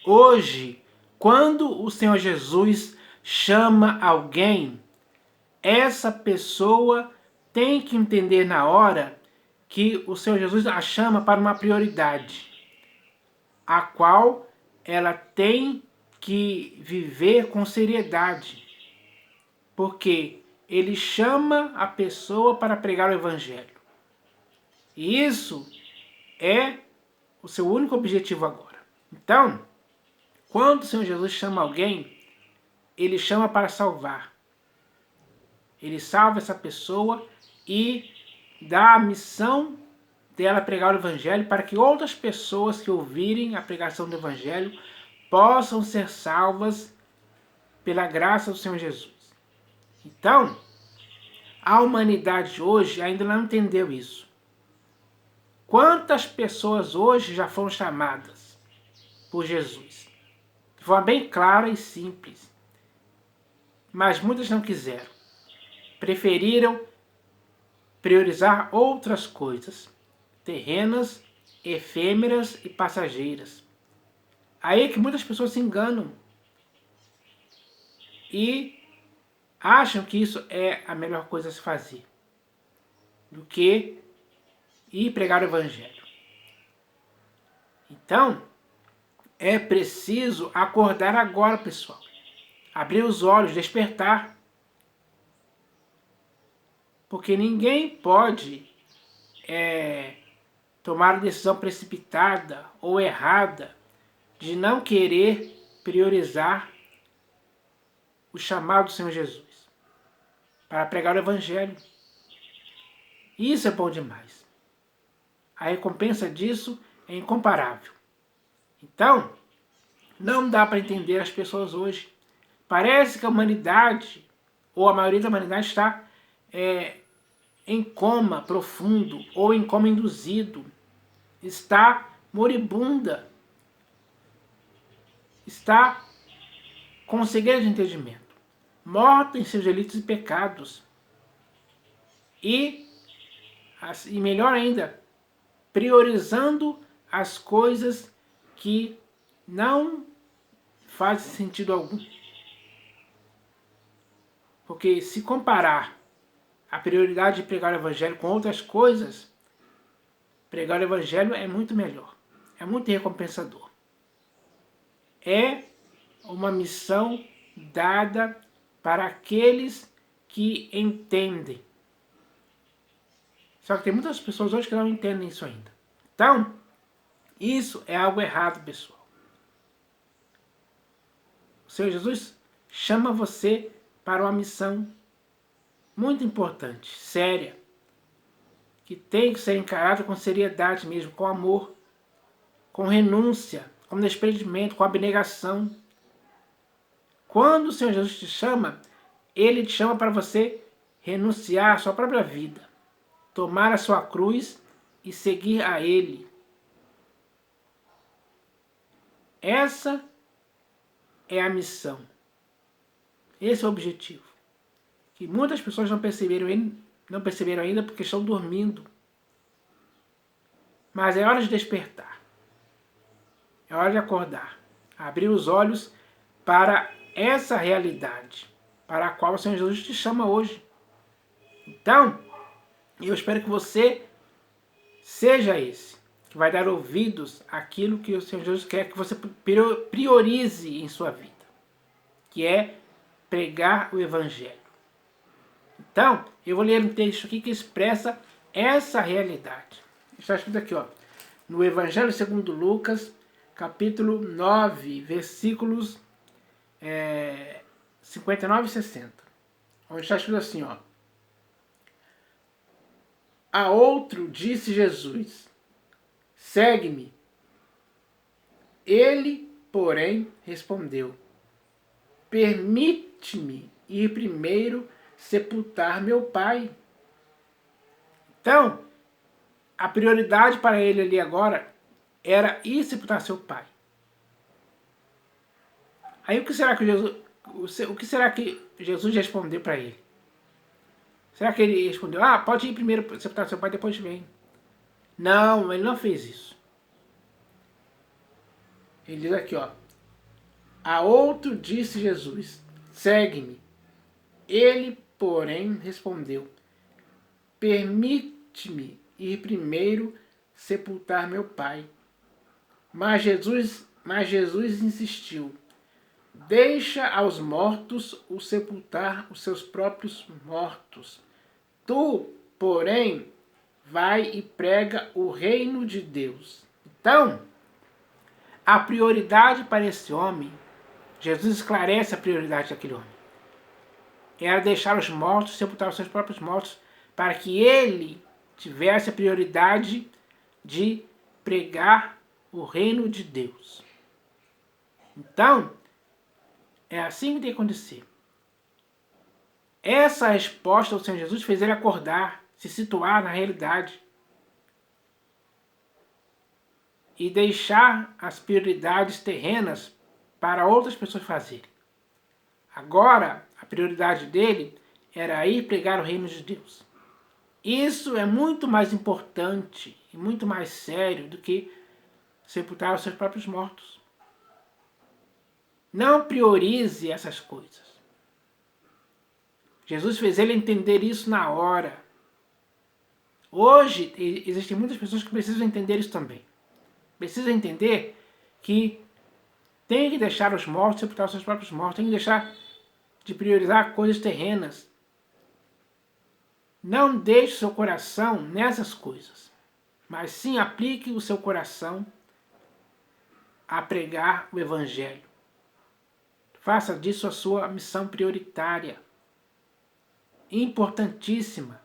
Hoje, quando o Senhor Jesus chama alguém, essa pessoa tem que entender na hora que o Senhor Jesus a chama para uma prioridade, a qual ela tem que viver com seriedade, porque ele chama a pessoa para pregar o Evangelho. E isso é o seu único objetivo agora. Então, quando o Senhor Jesus chama alguém, ele chama para salvar. Ele salva essa pessoa e dá a missão dela pregar o Evangelho para que outras pessoas que ouvirem a pregação do Evangelho possam ser salvas pela graça do Senhor Jesus. Então, a humanidade hoje ainda não entendeu isso. Quantas pessoas hoje já foram chamadas por Jesus? De forma bem clara e simples. Mas muitas não quiseram. Preferiram priorizar outras coisas, terrenas, efêmeras e passageiras. Aí é que muitas pessoas se enganam e acham que isso é a melhor coisa a se fazer do que ir pregar o Evangelho. Então, é preciso acordar agora, pessoal. Abrir os olhos, despertar. Porque ninguém pode tomar a decisão precipitada ou errada de não querer priorizar o chamado do Senhor Jesus para pregar o Evangelho. Isso é bom demais. A recompensa disso é incomparável. Então, não dá para entender as pessoas hoje. Parece que a humanidade, ou a maioria da humanidade, está em coma profundo ou em coma induzido. Está moribunda. Está com cegueira de entendimento. Morta em seus delitos e pecados. E melhor ainda, priorizando as coisas que não fazem sentido algum. Porque se comparar a prioridade de pregar o Evangelho com outras coisas, pregar o Evangelho é muito melhor, é muito recompensador. É uma missão dada para aqueles que entendem. Só que tem muitas pessoas hoje que não entendem isso ainda. Então, isso é algo errado, pessoal. O Senhor Jesus chama você para uma missão muito importante, séria, que tem que ser encarada com seriedade mesmo, com amor, com renúncia, com desprendimento, com abnegação. Quando o Senhor Jesus te chama, Ele te chama para você renunciar à sua própria vida, tomar a sua cruz e seguir a Ele. Essa é a missão. Esse é o objetivo. Que muitas pessoas não perceberam ainda porque estão dormindo. Mas é hora de despertar. É hora de acordar. Abrir os olhos para essa realidade para a qual o Senhor Jesus te chama hoje. Então, eu espero que você seja esse, que vai dar ouvidos àquilo que o Senhor Jesus quer que você priorize em sua vida, que é pregar o Evangelho. Então, eu vou ler um texto aqui que expressa essa realidade. Está escrito aqui, ó, no Evangelho segundo Lucas, capítulo 9, versículos 59 e 60. Onde está escrito assim, ó. A outro disse Jesus, segue-me. Ele, porém, respondeu, permite-me ir primeiro sepultar meu pai. Então, a prioridade para ele ali agora era ir sepultar seu pai. Aí o que será que Jesus respondeu para ele? Será que ele respondeu, pode ir primeiro sepultar seu pai, depois vem? Não, ele não fez isso. Ele diz aqui, ó, A outro disse Jesus: segue-me. Ele, porém, respondeu: permite-me ir primeiro sepultar meu pai. Mas Jesus insistiu: deixa aos mortos o sepultar os seus próprios mortos. Tu, porém, vai e prega o reino de Deus. Então, a prioridade para esse homem, Jesus esclarece a prioridade daquele homem. Era deixar os mortos, sepultar os seus próprios mortos, para que ele tivesse a prioridade de pregar o reino de Deus. Então, é assim que tem que acontecer. Essa resposta do Senhor Jesus fez ele acordar, se situar na realidade e deixar as prioridades terrenas para outras pessoas fazerem. Agora, a prioridade dele era ir pregar o reino de Deus. Isso é muito mais importante e muito mais sério do que sepultar os seus próprios mortos. Não priorize essas coisas. Jesus fez ele entender isso na hora. Hoje, existem muitas pessoas que precisam entender isso também. Precisam entender que tem que deixar os mortos sepultar os seus próprios mortos. Tem que deixar de priorizar coisas terrenas. Não deixe o seu coração nessas coisas, mas sim aplique o seu coração a pregar o Evangelho. Faça disso a sua missão prioritária, importantíssima.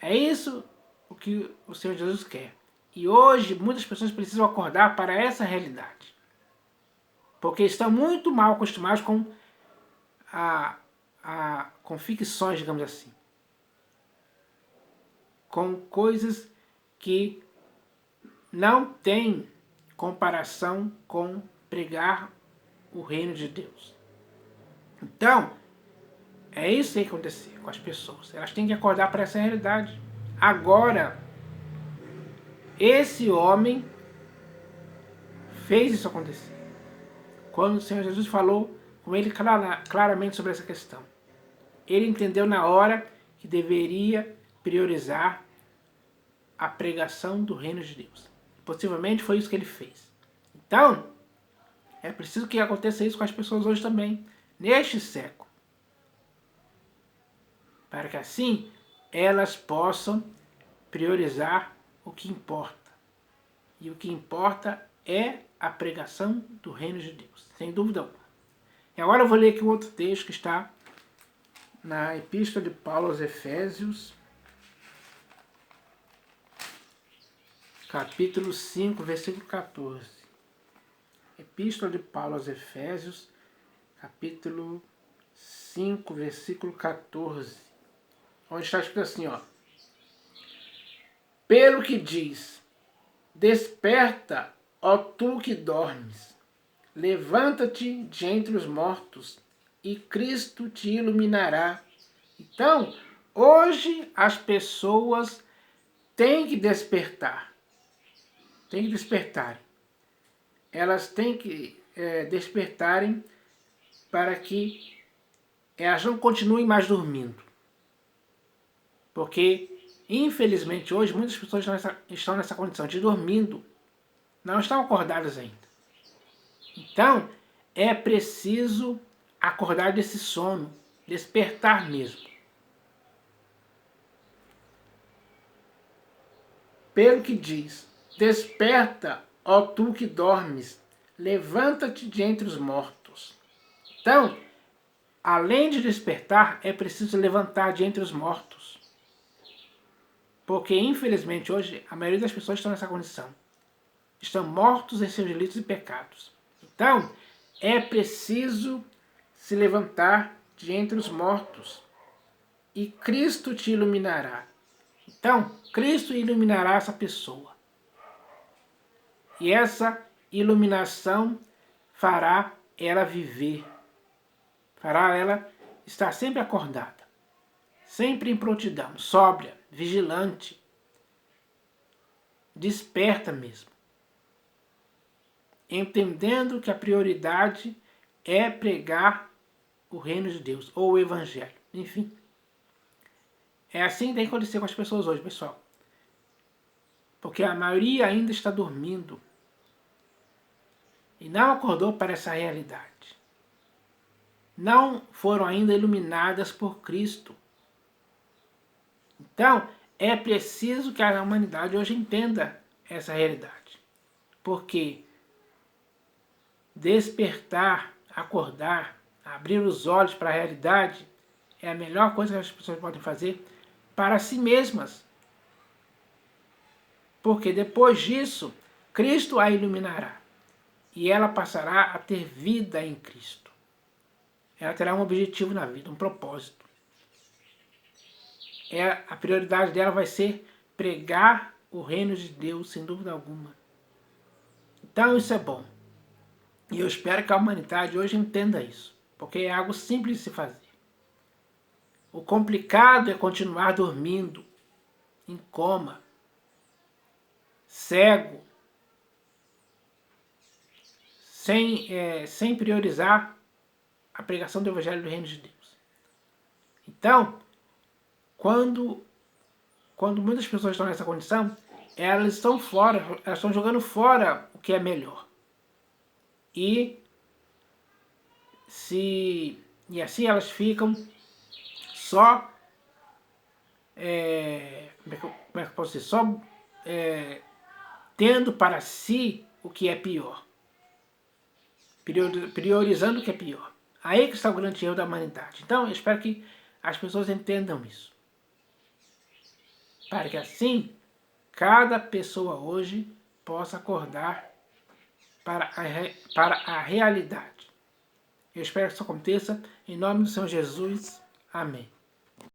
É isso o que o Senhor Jesus quer. E hoje muitas pessoas precisam acordar para essa realidade, porque estão muito mal acostumados com com ficções, digamos assim, com coisas que não têm comparação com pregar o reino de Deus. Então, é isso que tem que acontecer com as pessoas. Elas têm que acordar para essa realidade. Agora, esse homem fez isso acontecer. Quando o Senhor Jesus falou com ele claramente sobre essa questão. Ele entendeu na hora que deveria priorizar a pregação do reino de Deus. Possivelmente foi isso que ele fez. Então, é preciso que aconteça isso com as pessoas hoje também, neste século. Para que assim elas possam priorizar o que importa. E o que importa é a pregação do reino de Deus, sem dúvida alguma. E agora eu vou ler aqui um outro texto que está na Epístola de Paulo aos Efésios, capítulo 5, versículo 14. Epístola de Paulo aos Efésios, capítulo 5, versículo 14. Onde está escrito assim, ó. Pelo que diz: desperta, ó tu que dormes, levanta-te de entre os mortos, e Cristo te iluminará. Então, hoje as pessoas têm que despertar. Têm que despertar. Elas têm que despertarem para que elas não continuem mais dormindo. Porque, infelizmente, hoje muitas pessoas estão nessa condição de dormindo. Não estão acordadas ainda. Então, é preciso acordar desse sono, despertar mesmo. Pelo que diz: desperta, ó tu que dormes, levanta-te de entre os mortos. Então, além de despertar, é preciso levantar de entre os mortos. Porque, infelizmente, hoje, a maioria das pessoas estão nessa condição. Estão mortos em seus delitos e pecados. Então, é preciso se levantar de entre os mortos. E Cristo te iluminará. Então, Cristo iluminará essa pessoa. E essa iluminação fará ela viver. Fará ela estar sempre acordada. Sempre em prontidão, sóbria, vigilante. Desperta mesmo. entendendo que a prioridade é pregar o reino de Deus, ou o evangelho, enfim. É assim que tem que acontecer com as pessoas hoje, pessoal. Porque a maioria ainda está dormindo e não acordou para essa realidade. Não foram ainda iluminadas por Cristo. Então, é preciso que a humanidade hoje entenda essa realidade. Porque despertar, acordar, abrir os olhos para a realidade é a melhor coisa que as pessoas podem fazer para si mesmas. Porque depois disso, Cristo a iluminará e ela passará a ter vida em Cristo. Ela terá um objetivo na vida, um propósito. A prioridade dela vai ser pregar o reino de Deus, sem dúvida alguma. Então isso é bom. E eu espero que a humanidade hoje entenda isso, porque é algo simples de se fazer. O complicado é continuar dormindo, em coma, cego, sem priorizar a pregação do Evangelho do Reino de Deus. Então, quando muitas pessoas estão nessa condição, elas estão fora, elas estão jogando fora o que é melhor. E assim elas ficam só, como é que eu posso dizer, só tendo para si o que é pior, priorizando o que é pior. Aí que está o grande erro da humanidade. Então eu espero que as pessoas entendam isso, para que assim cada pessoa hoje possa acordar para a realidade. Eu espero que isso aconteça em nome do Senhor Jesus. Amém.